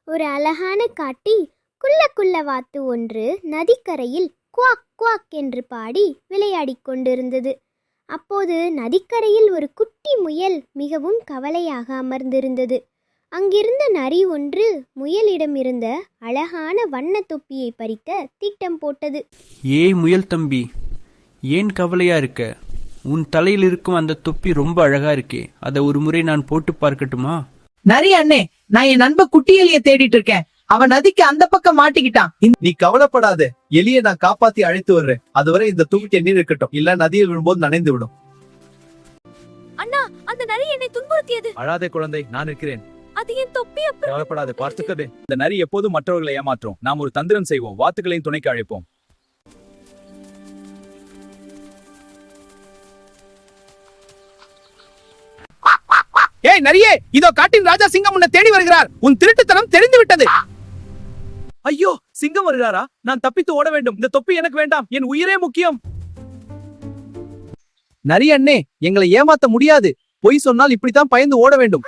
ஒரு அழகான காட்டி குள்ள வாத்து ஒன்று நதிக்கரையில் குவாக் குவாக் என்று பாடி விளையாடிக் கொண்டிருந்தது. அப்போது நதிக்கரையில் ஒரு குட்டி முயல் மிகவும் கவலையாக அமர்ந்திருந்தது. அங்கிருந்த நரி ஒன்று முயலிடம் இருந்த அழகான வண்ண தொப்பியை பறிக்க திட்டம் போட்டது. ஏய் முயல் தம்பி, ஏன் கவலையா இருக்க? உன் தலையில் இருக்கும் அந்த தொப்பி ரொம்ப அழகா இருக்கே, அதை ஒரு முறை நான் போட்டு பார்க்கட்டுமா? நரி அண்ணே, நான் என் நண்ப குட்டி எலிய தேடிட்டு இருக்கேன். அவன் நதிக்கு அந்த பக்கம் மாட்டிக்கிட்டான். நீ கவலைப்படாத, எலியை நான் காப்பாத்தி அழைத்து வர்றேன். அதுவரை இந்த தும்பி நீர் இருக்கட்டும், இல்ல நதியில் விழும்போது நனைந்து விடும். அண்ணா, அந்த நரி என்னை துன்புறுத்தியது. அழாதே குழந்தை, நான் இருக்கிறேன். அது என் தொப்பி. கவலைப்படாத, பார்த்துக்கதே. இந்த நரி எப்போதும் மற்றவர்களை ஏமாற்றும். நாம் ஒரு தந்திரம் செய்வோம், வாத்துக்களையும் துணைக்கு அழைப்போம். ஏய் நரியே, இதோ காட்டின் ராஜா சிங்கம் உன்னை தேடி வருகிறார். உன் திருட்டுத்தனம் தெரிந்து விட்டது. ஐயோ, சிங்கம் வருகிறாரா? நான் தப்பித்து ஓட வேண்டும். இந்த தொப்பி எனக்கு வேண்டாம், என் உயிரே முக்கியம். நரி அண்ணே, எங்களை ஏமாத்த முடியாது. பொய் சொன்னால் இப்படித்தான் பயந்து ஓட வேண்டும்.